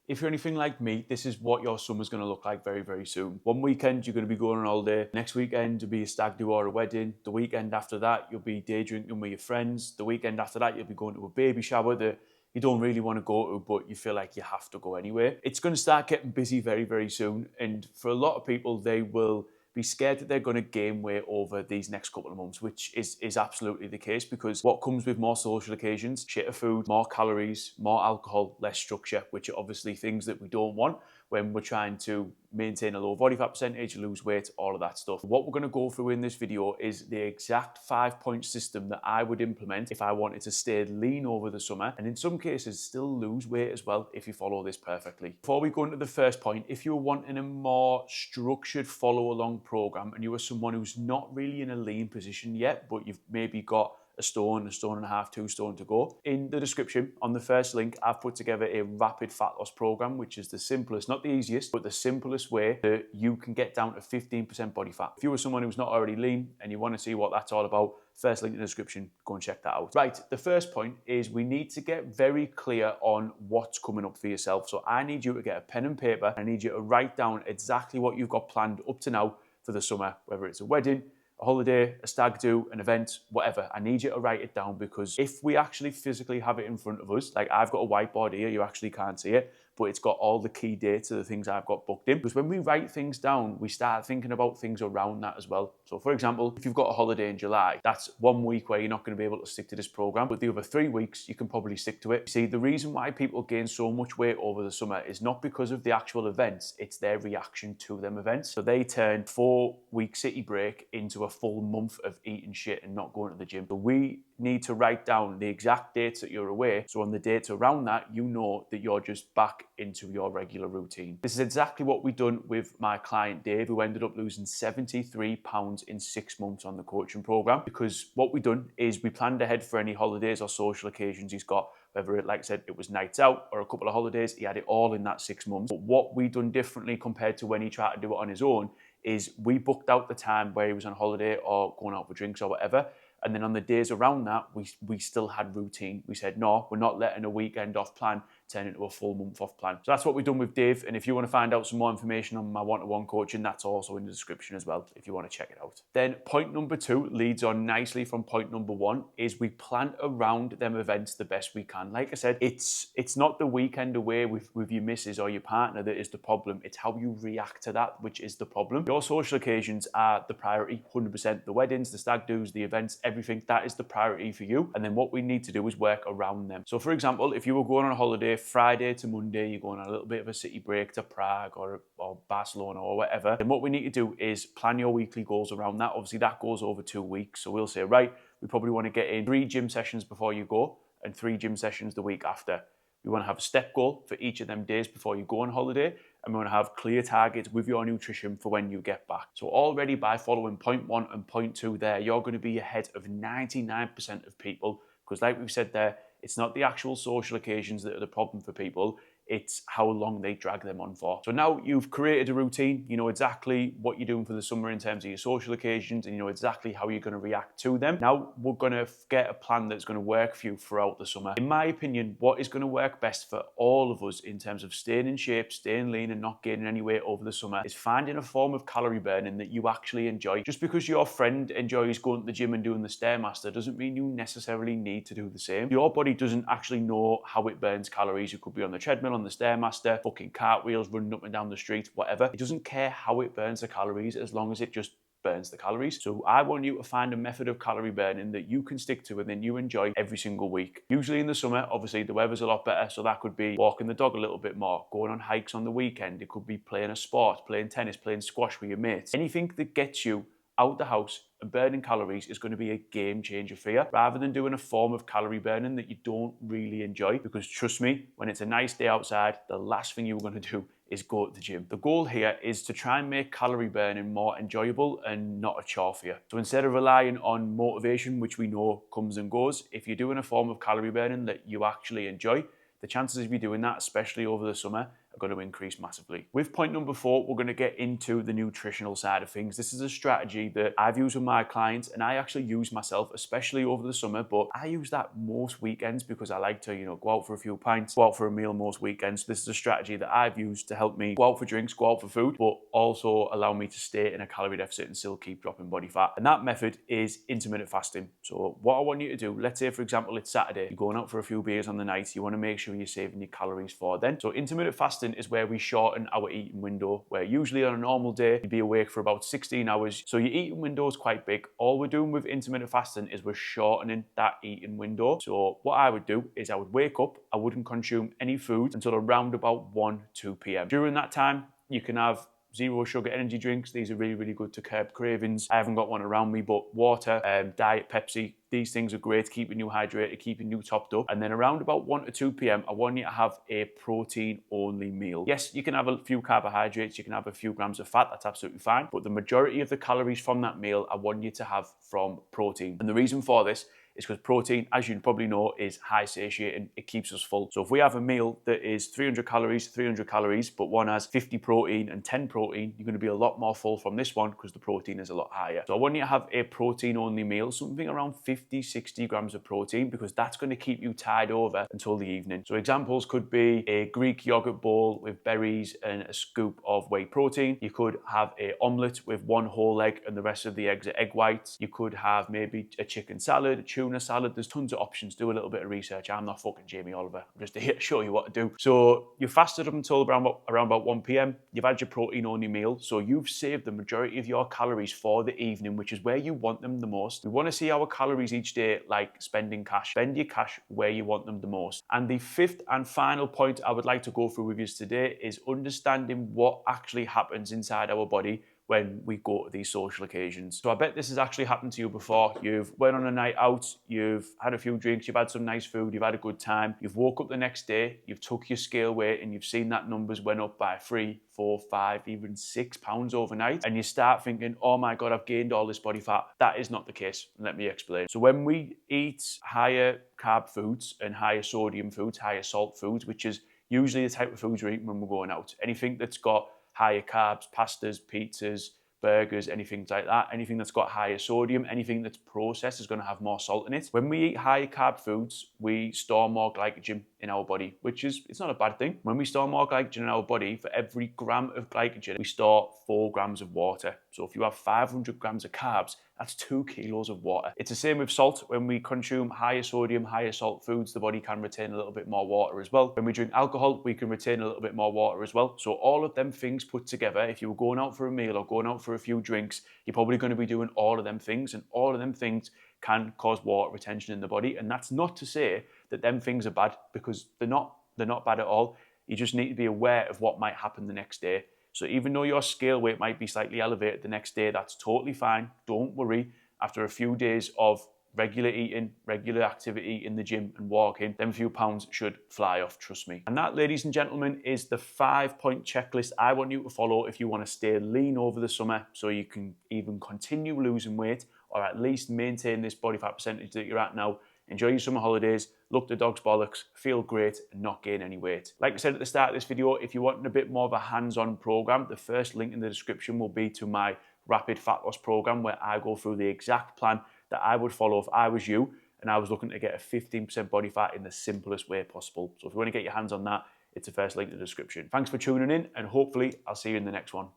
If you're anything like me, this is what your summer's going to look like very, very soon. One weekend, you're going to be going on holiday. Next weekend, you'll be a stag do or a wedding. The weekend after that, you'll be day drinking with your friends. The weekend after that, you'll be going to a baby shower that you don't really want to go to, but you feel like you have to go anyway. It's going to start getting busy very, very soon. And for a lot of people, they will be scared that they're going to gain weight over these next couple of months, which is absolutely the case, because what comes with more social occasions, shitter food, more calories, more alcohol, less structure, which are obviously things that we don't want when we're trying to maintain a low body fat percentage, lose weight, all of that stuff. What we're going to go through in this video is the exact 5-point system that I would implement if I wanted to stay lean over the summer, and in some cases still lose weight as well if you follow this perfectly. Before we go into the first point, if you're wanting a more structured follow along program and you are someone who's not really in a lean position yet, but you've maybe got a stone and a half, 2 stone to go. In the description, on the first link, I've put together a rapid fat loss program, which is the simplest, not the easiest, but the simplest way that you can get down to 15% body fat. If you are someone who's not already lean and you want to see what that's all about, first link in the description, go and check that out. Right, the first point is we need to get very clear on what's coming up for yourself. So I need you to get a pen and paper. I need you to write down exactly what you've got planned up to now for the summer, whether it's a wedding, a holiday, a stag do, an event, whatever. I need you to write it down, because if we actually physically have it in front of us, like I've got a whiteboard here, you actually can't see it, but it's got all the key dates of the things I've got booked in. Because when we write things down, we start thinking about things around that as well. So for example, if you've got a holiday in July, that's 1 week where you're not going to be able to stick to this program, but the other 3 weeks, you can probably stick to it. See, the reason why people gain so much weight over the summer is not because of the actual events, it's their reaction to them events. So they turn 4-week city break into a full month of eating shit and not going to the gym. So we need to write down the exact dates that you're away. So on the dates around that, you know that you're just back into your regular routine. This is exactly what we've done with my client Dave, who ended up losing 73 pounds in 6 months on the coaching program. Because what we've done is we planned ahead for any holidays or social occasions he's got, whether it, like I said, it was nights out or a couple of holidays, he had it all in that 6 months. But what we done differently compared to when he tried to do it on his own is we booked out the time where he was on holiday or going out for drinks or whatever. And then on the days around that, we still had routine. We said, no, we're not letting a weekend off plan turn into a full month off plan. So that's what we've done with Dave. And if you want to find out some more information on my one-to-one coaching, that's also in the description as well, if you want to check it out. Then point number 2 leads on nicely from point number 1, is we plan around them events the best we can. Like I said, it's not the weekend away with your missus or your partner that is the problem. It's how you react to that, which is the problem. Your social occasions are the priority, 100%. The weddings, the stag do's, the events, everything, that is the priority for you. And then what we need to do is work around them. So for example, if you were going on a holiday Friday to Monday, you're going on a little bit of a city break to Prague or Barcelona or whatever, then what we need to do is plan your weekly goals around that. Obviously that goes over 2 weeks. So we'll say, right, we probably want to get in 3 gym sessions before you go and 3 gym sessions the week after. We want to have a step goal for each of them days before you go on holiday, and we want to have clear targets with your nutrition for when you get back. So already by following point 1 and point 2 there, you're going to be ahead of 99% of people, because like we've said there, it's not the actual social occasions that are the problem for people, it's how long they drag them on for. So now you've created a routine, you know exactly what you're doing for the summer in terms of your social occasions, and you know exactly how you're going to react to them. Now we're going to get a plan that's going to work for you throughout the summer. In my opinion, what is going to work best for all of us in terms of staying in shape, staying lean and not gaining any weight over the summer is finding a form of calorie burning that you actually enjoy. Just because your friend enjoys going to the gym and doing the Stairmaster doesn't mean you necessarily need to do the same. Your body doesn't actually know how it burns calories. You could be on the treadmill, on the Stairmaster, fucking cartwheels, running up and down the street, whatever. It doesn't care how it burns the calories as long as it just burns the calories. So I want you to find a method of calorie burning that you can stick to and then you enjoy every single week. Usually in the summer, obviously the weather's a lot better, so that could be walking the dog a little bit more, going on hikes on the weekend. It could be playing a sport, playing tennis, playing squash with your mates. Anything that gets you out the house and burning calories is going to be a game changer for you, rather than doing a form of calorie burning that you don't really enjoy. Because trust me, when it's a nice day outside, the last thing you're going to do is go to the gym. The goal here is to try and make calorie burning more enjoyable and not a chore for you. So instead of relying on motivation, which we know comes and goes, if you're doing a form of calorie burning that you actually enjoy, the chances of you doing that, especially over the summer, are are going to increase massively. With point number 4, we're going to get into the nutritional side of things. This is a strategy that I've used with my clients and I actually use myself, especially over the summer, but I use that most weekends because I like to, go out for a few pints, go out for a meal most weekends. This is a strategy that I've used to help me go out for drinks, go out for food, but also allow me to stay in a calorie deficit and still keep dropping body fat. And that method is intermittent fasting. So what I want you to do, let's say for example, it's Saturday, you're going out for a few beers on the night, you want to make sure you're saving your calories for then. So intermittent fasting is where we shorten our eating window, where usually on a normal day, you'd be awake for about 16 hours. So your eating window is quite big. All we're doing with intermittent fasting is we're shortening that eating window. So what I would do is I would wake up, I wouldn't consume any food until around about 1, 2 p.m. During that time, you can have zero sugar energy drinks. These are really, really good to curb cravings. I haven't got one around me, but water, Diet Pepsi, these things are great, keeping you hydrated, keeping you topped up. And then around about 1 to 2 p.m, I want you to have a protein-only meal. Yes, you can have a few carbohydrates, you can have a few grams of fat, that's absolutely fine. But the majority of the calories from that meal, I want you to have from protein. And the reason for this is because protein, as you probably know, is high satiating. It keeps us full. So if we have a meal that is 300 calories, but one has 50 protein and 10 protein, you're going to be a lot more full from this one because the protein is a lot higher. So I want you to have a protein-only meal, something around 50, 60 grams of protein, because that's going to keep you tied over until the evening. So examples could be a Greek yogurt bowl with berries and a scoop of whey protein. You could have an omelette with 1 whole egg and the rest of the eggs are egg whites. You could have maybe a chicken salad, a tuna salad. There's tons of options. Do a little bit of research. I'm not fucking Jamie Oliver. I'm just here to show you what to do. So you fasted up until around about 1 p.m. You've had your protein-only meal. So you've saved the majority of your calories for the evening, which is where you want them the most. We want to see our calories each day like spending cash. Spend your cash where you want them the most. And the 5th and final point I would like to go through with you today is understanding what actually happens inside our body when we go to these social occasions. So I bet this has actually happened to you before. You've went on a night out, you've had a few drinks, you've had some nice food, you've had a good time, you've woke up the next day, you've took your scale weight and you've seen that numbers went up by 3, 4, 5, even 6 pounds overnight, and you start thinking, oh my God, I've gained all this body fat. That is not the case. Let me explain. So when we eat higher carb foods and higher sodium foods, higher salt foods, which is usually the type of foods we're eating when we're going out, anything that's got higher carbs, pastas, pizzas, burgers, anything like that, anything that's got higher sodium, anything that's processed is going to have more salt in it. When we eat higher carb foods, we store more glycogen in our body, which is, it's not a bad thing. When we store more glycogen in our body, for every gram of glycogen, we store 4 grams of water. So if you have 500 grams of carbs, that's 2 kilos of water. It's the same with salt. When we consume higher sodium, higher salt foods, the body can retain a little bit more water as well. When we drink alcohol, we can retain a little bit more water as well. So all of them things put together, if you were going out for a meal or going out for a few drinks, you're probably going to be doing all of them things, and all of them things can cause water retention in the body. And that's not to say that them things are bad, because they're not bad at all. You just need to be aware of what might happen the next day. So even though your scale weight might be slightly elevated the next day, that's totally fine. Don't worry. After a few days of regular eating, regular activity in the gym and walking, them few pounds should fly off, trust me. And that, ladies and gentlemen, is the 5-point checklist I want you to follow if you want to stay lean over the summer, so you can even continue losing weight or at least maintain this body fat percentage that you're at now. Enjoy your summer holidays, look the dog's bollocks, feel great, and not gain any weight. Like I said at the start of this video, if you want a bit more of a hands-on program, the first link in the description will be to my rapid fat loss program, where I go through the exact plan that I would follow if I was you and I was looking to get a 15% body fat in the simplest way possible. So if you want to get your hands on that, it's the first link in the description. Thanks for tuning in, and hopefully I'll see you in the next one.